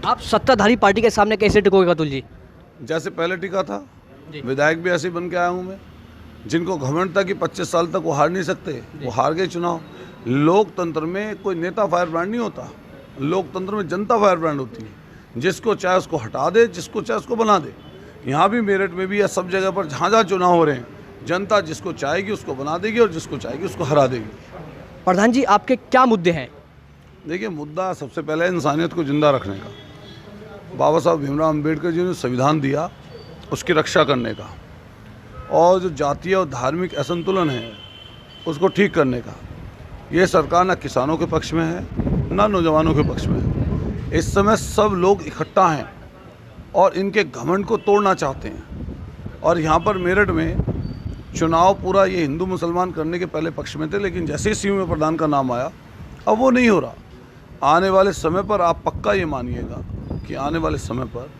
आप सत्ताधारी पार्टी के सामने कैसे टिकोगे अतुल जी? जैसे पहले टिका था, जी। विधायक भी ऐसे ही बन के आया हूँ मैं। जिनको घमंड था कि 25 साल तक वो हार नहीं सकते, वो हार गए चुनाव। लोकतंत्र में कोई नेता फायर ब्रांड नहीं होता, लोकतंत्र में जनता फायर ब्रांड होती है। जिसको चाहे उसको हटा दे, जिसको चाहे उसको बना दे। यहाँ भी मेरठ में भी या सब जगह पर जहाँ जहाँ चुनाव हो रहे हैं, जनता जिसको चाहेगी उसको बना देगी और जिसको चाहेगी उसको हरा देगी। प्रधान जी, आपके क्या मुद्दे हैं? देखिए, मुद्दा सबसे पहले इंसानियत को जिंदा रखने का। बाबा साहब भीमराव अम्बेडकर जी ने संविधान दिया, उसकी रक्षा करने का, और जो जातीय और धार्मिक असंतुलन है उसको ठीक करने का। ये सरकार ना किसानों के पक्ष में है ना नौजवानों के पक्ष में है। इस समय सब लोग इकट्ठा हैं और इनके घमंड को तोड़ना चाहते हैं। और यहाँ पर मेरठ में चुनाव पूरा ये हिंदू मुसलमान करने के पहले पक्ष में थे, लेकिन जैसे ही सीएम प्रधान का नाम आया अब वो नहीं हो रहा। आने वाले समय पर आप पक्का ये मानिएगा कि आने वाले समय पर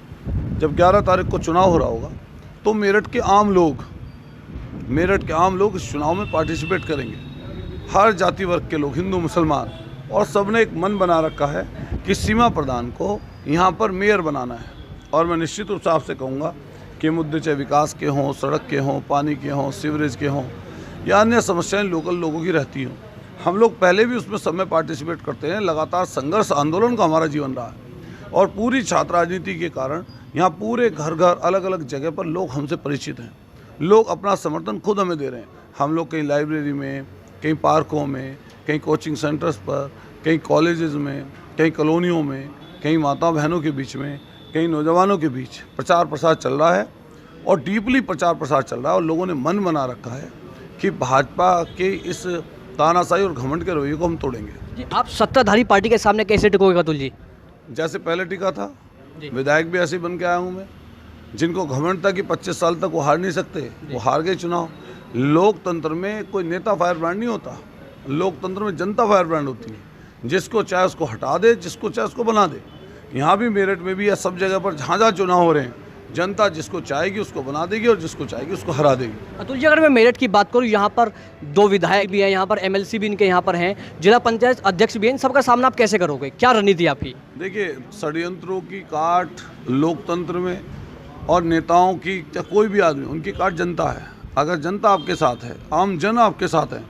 जब 11 तारीख को चुनाव हो रहा होगा तो मेरठ के आम लोग इस चुनाव में पार्टिसिपेट करेंगे। हर जाति वर्ग के लोग, हिंदू मुसलमान, और सबने एक मन बना रखा है कि सीमा प्रधान को यहाँ पर मेयर बनाना है। और मैं निश्चित रूप से आपसे कहूँगा कि मुद्दे चाहे विकास के हों, सड़क के हों, पानी के हों, सीवरेज के हों या अन्य समस्याएं लोकल लोगों की रहती हों, हम लोग पहले भी उसमें सब में पार्टिसिपेट करते हैं। लगातार संघर्ष आंदोलन का हमारा जीवन रहा है और पूरी छात्र राजनीति के कारण यहाँ पूरे घर घर अलग अलग जगह पर लोग हमसे परिचित हैं। लोग अपना समर्थन खुद हमें दे रहे हैं। हम लोग कहीं लाइब्रेरी में, कहीं पार्कों में, कहीं कोचिंग सेंटर्स पर, कहीं कॉलेजेस में, कहीं कॉलोनियों में, कहीं माता बहनों के बीच में, कहीं नौजवानों के बीच प्रचार प्रसार चल रहा है और डीपली प्रचार प्रसार चल रहा है। और लोगों ने मन बना रखा है कि भाजपा के इस तानाशाही और घमंड के रवैये को हम तोड़ेंगे। जी, आप सत्ताधारी पार्टी के सामने कैसे टिकोगे अतुल जी? जैसे पहले टिका था, विधायक भी ऐसे ही बन के आया हूँ मैं। जिनको घमंड था कि 25 साल तक वो हार नहीं सकते, वो हार गए चुनाव। लोकतंत्र में कोई नेता फायर ब्रांड नहीं होता, लोकतंत्र में जनता फायर ब्रांड होती है। जिसको चाहे उसको हटा दे, जिसको चाहे उसको बना दे। यहाँ भी मेरठ में भी या सब जगह पर जहाँ जहाँ चुनाव हो रहे हैं, जनता जिसको चाहेगी उसको बना देगी और जिसको चाहेगी उसको हरा देगी। अतुल जी, अगर मैं मेरठ की बात करूँ, यहाँ पर 2 विधायक भी हैं, यहाँ पर एमएलसी भी इनके यहाँ पर हैं, जिला पंचायत अध्यक्ष भी हैं। इन सबका सामना आप कैसे करोगे? क्या रणनीति आपकी? देखिए, षड्यंत्रों की काट लोकतंत्र में और नेताओं की, कोई भी आदमी, उनकी काट जनता है। अगर जनता आपके साथ है, आम जन आपके साथ है,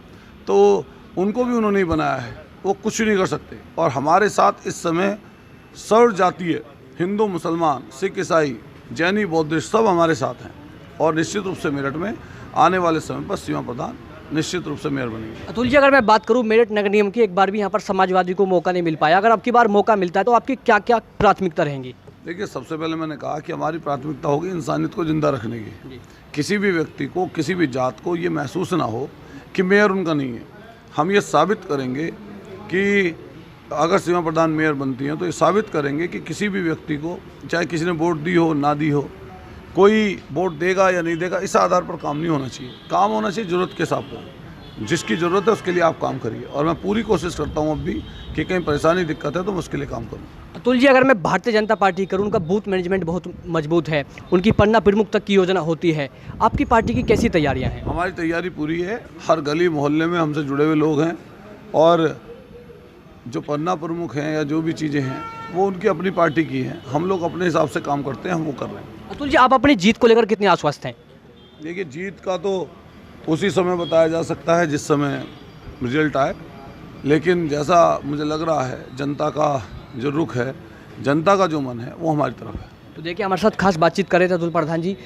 तो उनको भी उन्होंने ही बनाया है, वो कुछ नहीं कर सकते। और हमारे साथ इस समय सर्व जातीय, हिंदू मुसलमान, सिख ईसाई, जैनी बौद्धिस्ट सब हमारे साथ हैं। और निश्चित रूप से मेरठ में आने वाले समय पर सीमा प्रधान निश्चित रूप से मेयर बनेंगे। अतुल जी, अगर मैं बात करूं मेरठ नगर निगम की, एक बार भी यहाँ पर समाजवादी को मौका नहीं मिल पाया। अगर अब की बार मौका मिलता है तो आपकी क्या क्या प्राथमिकता रहेंगी? देखिए, सबसे पहले मैंने कहा कि हमारी प्राथमिकता होगी इंसानियत को जिंदा रखने की। किसी भी व्यक्ति को, किसी भी जात को ये महसूस ना हो कि मेयर उनका नहीं है। हम ये साबित करेंगे कि अगर सीमा प्रधान मेयर बनती हैं तो ये साबित करेंगे कि किसी भी व्यक्ति को, चाहे किसी ने वोट दी हो ना दी हो, कोई वोट देगा या नहीं देगा, इस आधार पर काम नहीं होना चाहिए। काम होना चाहिए ज़रूरत के हिसाब पर। जिसकी ज़रूरत है उसके लिए आप काम करिए। और मैं पूरी कोशिश करता हूँ अब भी कि कहीं परेशानी, दिक्कत है तो मैं उसके लिए काम करूँ। अतुल जी, अगर मैं भारतीय जनता पार्टी करूँ, उनका बूथ मैनेजमेंट बहुत मजबूत है, उनकी पन्ना प्रमुख तक की योजना होती है। आपकी पार्टी की कैसी तैयारियाँ हैं? हमारी तैयारी पूरी है। हर गली मोहल्ले में हमसे जुड़े हुए लोग हैं और जो पन्ना प्रमुख हैं या जो भी चीज़ें हैं वो उनकी अपनी पार्टी की हैं। हम लोग अपने हिसाब से काम करते हैं, हम वो कर रहे हैं। अतुल जी, आप अपनी जीत को लेकर कितने आश्वस्त हैं? देखिए, जीत का तो उसी समय बताया जा सकता है जिस समय रिजल्ट आए, लेकिन जैसा मुझे लग रहा है जनता का जो रुख है, जनता का जो मन है, वो हमारी तरफ है। तो देखिए, हमारे साथ खास बातचीत कर रहे थे अतुल प्रधान जी।